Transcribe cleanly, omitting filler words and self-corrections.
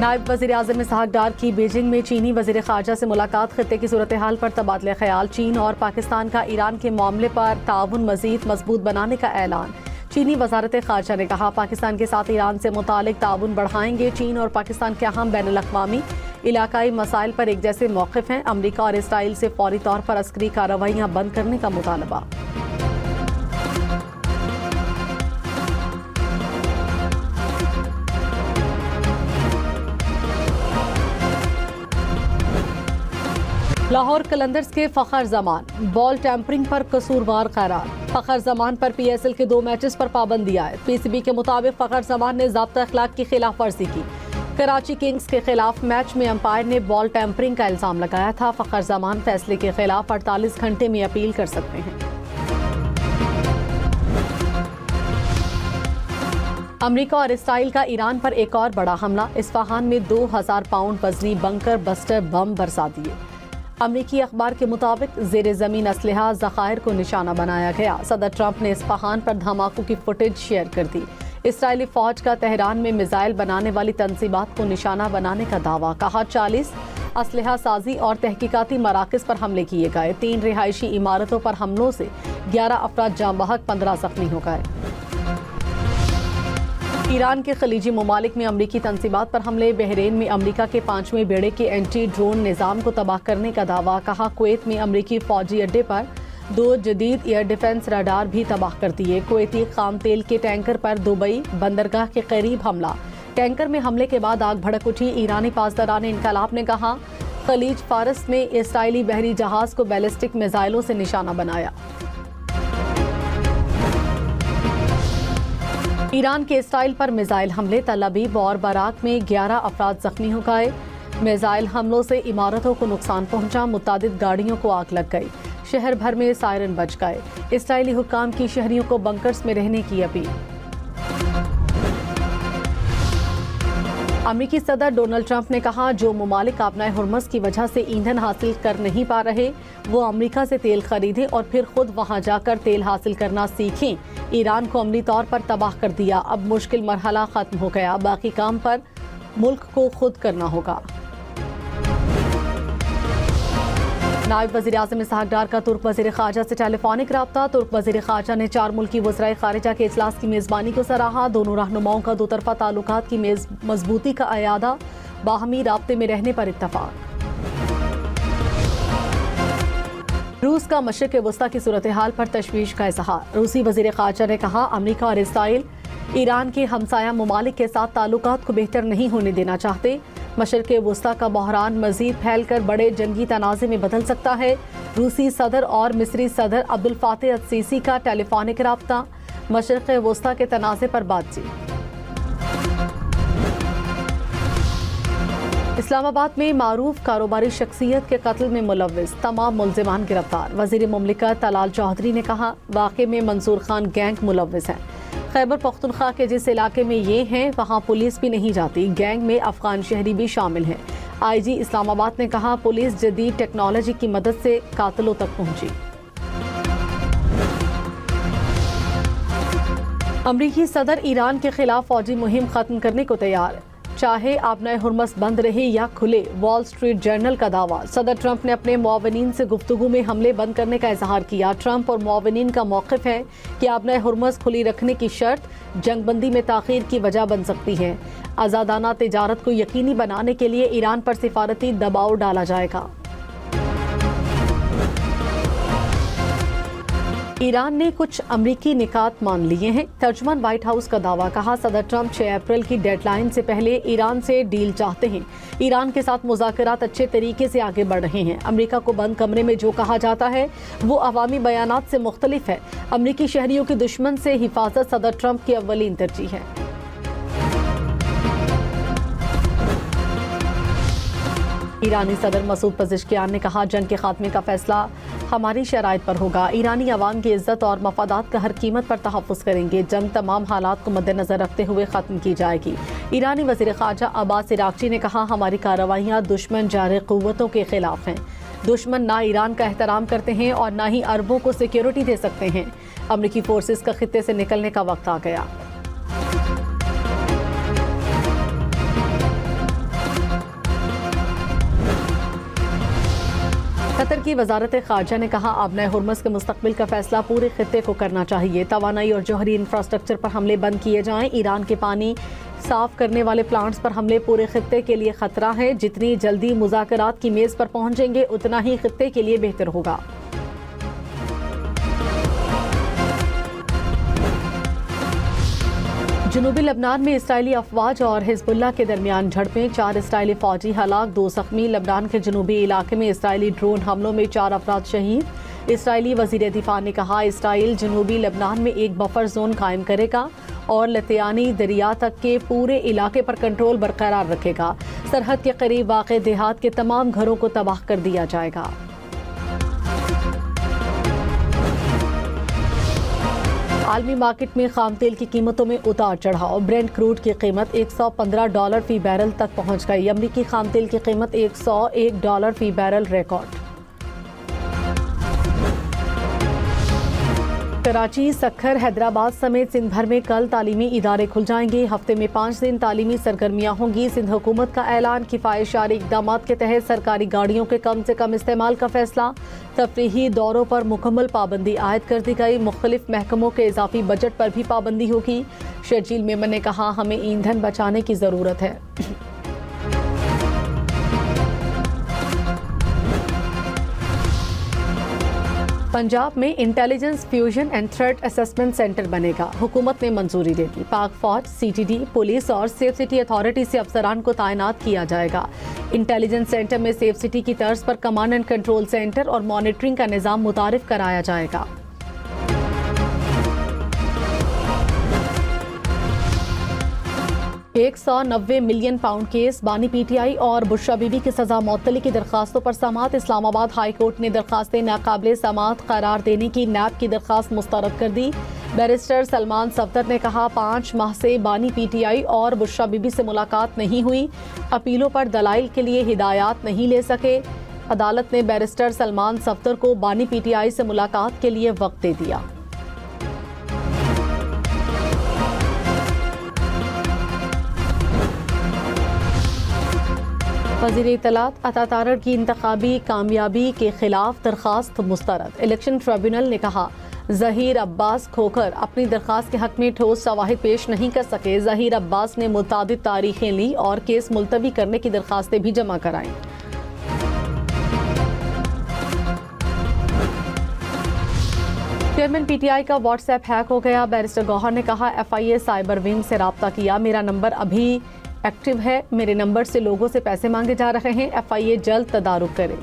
नायब वज़ीर-ए-आज़म इसहाक डार की बीजिंग में चीनी वज़ीर ख़ारजा से मुलाकात। खित्ते की सूरत हाल पर तबादला ख्याल। चीन और पाकिस्तान का ईरान के मामले पर ताउन मज़ीद मजबूत बनाने का ऐलान। चीनी वज़ारत ख़ारजा ने कहा, पाकिस्तान के साथ ईरान से मुतालिक ताउन बढ़ाएंगे। चीन और पाकिस्तान के अहम बैनुल-अक़वामी इलाकाई मसाइल पर एक जैसे मौक़िफ़ हैं। अमरीका और इसराइल से फौरी तौर पर अस्करी कार्रवाइयाँ बंद करने का मुतालबा। लाहौर कलंदर्स के फ़खर जमान बॉल टैंपरिंग पर कसूरवार करार। फ़खर जमान पर PSL के 2 मैचेस पर पाबंदी आए। PCB के मुताबिक फ़खर जमान ने ज़ाब्ता अखलाक की खिलाफ वर्जी की। कराची किंग्स के खिलाफ मैच में अंपायर ने बॉल टैंपरिंग का इल्ज़ाम लगाया था। फ़खर जमान फैसले के खिलाफ 48 घंटे में अपील कर सकते हैं। अमरीका और इसराइल का ईरान पर एक और बड़ा हमला। इस्फहान में 2000 पाउंड वजनी बंकर बस्टर बम बरसा दिए। अमरीकी अखबार के मुताबिक ज़ेरे ज़मीन असलहा ज़खायर को निशाना बनाया गया। सदर ट्रंप ने इस्फहान पर धमाकों की फुटेज शेयर कर दी। इसराइली फ़ौज का तेहरान में मिसाइल बनाने वाली तंसीबात को निशाना बनाने का दावा। कहा, 40 असलहा साजी और तहकीकाती मराकज़ पर हमले किए गए। 3 रिहायशी इमारतों पर हमलों से 11 अफराद जाँ बहक, 15 ज़ख्मी हो गए। ईरान के खलीजी ममालिक में अमरीकी तंसीबात पर हमले। बहरीन में अमरीका के 5वें बेड़े के एंटी ड्रोन निज़ाम को तबाह करने का दावा। कहा, कुवैत में अमरीकी फौजी अड्डे पर 2 जदीद एयर डिफेंस रडार भी तबाह कर दिए। कुवैती खाम तेल के टैंकर पर दुबई बंदरगाह के करीब हमला। टैंकर में हमले के बाद आग भड़क उठी। ईरानी पासदारान इनकलाब ने कहा, खलीज फारस में इसराइली बहरी जहाज को बैलिस्टिक मिसाइलों से निशाना बनाया। ईरान के इसराइल पर मिसाइल हमले। तल अबीब और बराक में 11 अफराद जख्मी हो गए। मिसाइल हमलों से इमारतों को नुकसान पहुंचा। मुतादिद गाड़ियों को आग लग गई। शहर भर में सायरन बज गए। इसराइली हुक्काम की शहरियों को बंकर्स में रहने की अपील। अमरीकी सदर डोनाल्ड ट्रंप ने कहा, जो ममालिक आपनाए हुर्मस की वजह से ईंधन हासिल कर नहीं पा रहे, वो अमरीका से तेल खरीदें और फिर खुद वहां जाकर तेल हासिल करना सीखें। ईरान को अमली तौर पर तबाह कर दिया। अब मुश्किल मरहला खत्म हो गया। बाकी काम पर मुल्क को खुद करना होगा। नायब वज़ीर-ए-आज़म इसहाक डार का तुर्क वज़ीर ख़ारजा से टेलीफोनिक रब्ता। तुर्क वज़ीर ख़ारजा ने 4 मुल्की वज़राए ख़ारिजा के इजलास की मेज़बानी को सराहा। दोनों रहनुमाओं का दोतरफ़ा ताल्लुकात की मजबूती का अयादा। बाहमी राब्ते में रहने पर इत्तफ़ाक़। रूस का मशरिक़ वस्ता की सूरत हाल पर तशवीश का इज़हार। रूसी वज़ीर ख़ारजा ने कहा, अमरीका और इसराइल ईरान के हमसाया ममालिक के साथ ताल्लुकात को बेहतर नहीं होने देना चाहते। मशरिक़ वस्ता का बहरान मज़ीद फैलकर बड़े जंगी तनाज़े में बदल सकता है। रूसी सदर और मिस्री सदर अब्दुल फ़ातह अल-सीसी का टेलीफोनिक रब्ता। मशरिक़ वस्ता के तनाज़े पर बातचीत। इस्लामाबाद में मारूफ कारोबारी शख्सियत के कत्ल में मुलव्विस तमाम मुल्ज़िमान गिरफ्तार। वज़ीर मुमलिकत तलाल चौधरी ने कहा, वाक़े में मंसूर खान गैंग मुलव्विस हैं। खैबर पख्तूनख्वा के जिस इलाके में ये हैं, वहाँ पुलिस भी नहीं जाती। गैंग में अफगान शहरी भी शामिल हैं। IG इस्लामाबाद ने कहा, पुलिस जदीद टेक्नोलॉजी की मदद से कातिलों तक पहुंची। अमरीकी सदर ईरान के खिलाफ फौजी मुहिम खत्म करने को तैयार, चाहे आपनाए हुर्मस बंद रहे या खुले। वॉल स्ट्रीट जर्नल का दावा। सदर ट्रंप ने अपने मुआवनीन से गुफ्तगू में हमले बंद करने का इजहार किया। ट्रंप और मुआवनीन का मौक़िफ़ है कि आपनाए हुर्मस खुली रखने की शर्त जंगबंदी में ताख़ीर की वजह बन सकती है। आज़ादाना तिजारत को यकीनी बनाने के लिए ईरान पर सिफारती दबाव डाला जाएगा। ईरान ने कुछ अमरीकी निकात मान लिए हैं। तर्जुमान व्हाइट हाउस का दावा। कहा, सदर ट्रंप 6 अप्रैल की डेडलाइन से पहले ईरान से डील चाहते हैं। ईरान के साथ मुज़ाकरात अच्छे तरीके से आगे बढ़ रहे हैं। अमरीका को बंद कमरे में जो कहा जाता है वो अवामी बयानात से मुख्तलिफ है। अमरीकी शहरियों की दुश्मन से हिफाजत सदर ट्रंप की अव्वलीन तरजीह है। ईरानी सदर मसूद पज़ेश्कियान ने कहा, जंग के खात्मे का फैसला हमारी शराइत पर होगा। ईरानी अवाम की इज्जत और मफादात का हर कीमत पर तहफ़्फ़ुज़ करेंगे। जंग तमाम हालात को मद्देनज़र रखते हुए ख़त्म की जाएगी। ईरानी वज़ीर ख़ारजा अब्बास इराक़ची ने कहा, हमारी कार्रवाइयाँ दुश्मन जारे क़ुव्वतों के ख़िलाफ़ हैं। दुश्मन ना ईरान का एहतराम करते हैं और ना ही अरबों को सिक्योरिटी दे सकते हैं। अमरीकी फोर्सेस का खित्ते से निकलने का वक्त आ गया। قطر کی وزارت خارجہ نے کہا آبنائے ہرمز کے مستقبل کا فیصلہ پورے خطے کو کرنا چاہیے، توانائی اور جوہری انفراسٹرکچر پر حملے بند کیے جائیں، ایران کے پانی صاف کرنے والے پلانٹس پر حملے پورے خطے کے لیے خطرہ ہے، جتنی جلدی مذاکرات کی میز پر پہنچیں گے اتنا ہی خطے کے لیے بہتر ہوگا۔ جنوبی لبنان میں اسرائیلی افواج اور حزب اللہ کے درمیان جھڑپیں، 4 اسرائیلی فوجی ہلاک، 2 زخمی۔ لبنان کے جنوبی علاقے میں اسرائیلی ڈرون حملوں میں 4 افراد شہید۔ اسرائیلی وزیر دفاع نے کہا اسرائیل جنوبی لبنان میں ایک بفر زون قائم کرے گا اور لتیانی دریا تک کے پورے علاقے پر کنٹرول برقرار رکھے گا۔ سرحد کے قریب واقع دیہات کے تمام گھروں کو تباہ کر دیا جائے گا۔ عالمی مارکیٹ میں خام تیل کی قیمتوں میں اتار چڑھاؤ، برینٹ کروڈ کی قیمت $115 فی بیرل تک پہنچ گئی، امریکی خام تیل کی قیمت $101 فی بیرل ریکارڈ۔ کراچی، سکھر، حیدرآباد سمیت سندھ بھر میں کل تعلیمی ادارے کھل جائیں گے، ہفتے میں 5 دن تعلیمی سرگرمیاں ہوں گی۔ سندھ حکومت کا اعلان، کفایت شعاری اقدامات کے تحت سرکاری گاڑیوں کے کم سے کم استعمال کا فیصلہ، تفریحی دوروں پر مکمل پابندی عائد کر دی گئی، مختلف محکموں کے اضافی بجٹ پر بھی پابندی ہوگی۔ شرجیل میمن نے کہا ہمیں ایندھن بچانے کی ضرورت ہے۔ پنجاب میں intelligence fusion and threat assessment centre بنے گا، حکومت نے منظوری دے دی۔ پاک فوج، CTD، پولیس اور سیف سٹی اتھارٹی سے افسران کو تعینات کیا جائے گا۔ انٹیلیجنس سینٹر میں سیف سٹی کی طرز پر کمانڈ اینڈ کنٹرول سینٹر اور مانیٹرنگ کا نظام متعارف کرایا جائے گا۔ £190 ملین کیس، بانی PTI اور بشرا بی بی کی سزا معطلی کی درخواستوں پر سماعت، اسلام آباد ہائی کورٹ نے درخواستیں ناقابل سماعت قرار دینے کی نیب کی درخواست مسترد کر دی۔ بیرسٹر سلمان صفدر نے کہا 5 ماہ سے بانی PTI اور بشرا بی بی سے ملاقات نہیں ہوئی، اپیلوں پر دلائل کے لیے ہدایات نہیں لے سکے۔ عدالت نے بیرسٹر سلمان صفدر کو بانی PTI سے ملاقات کے لیے وقت دے دیا۔ وزیر اطلاعات عطا تارڑ کی انتخابی کامیابی کے خلاف درخواست مسترد، الیکشن ٹریبیونل نے کہا ظہیر عباس کھوکھر اپنی درخواست کے حق میں ٹھوس شواہد پیش نہیں کر سکے۔ ظہیر عباس نے متعدد تاریخیں لی اور کیس ملتوی کرنے کی درخواستیں بھی جمع کرائیں۔ چیئرمین PTI کا واٹس ایپ ہیک ہو گیا، بیرسٹر گوہر نے کہا FIA سائبر ونگ سے رابطہ کیا، میرا نمبر ابھی ایکٹیو ہے، میرے نمبر سے لوگوں سے پیسے مانگے جا رہے ہیں، FIA جلد تدارک کرے۔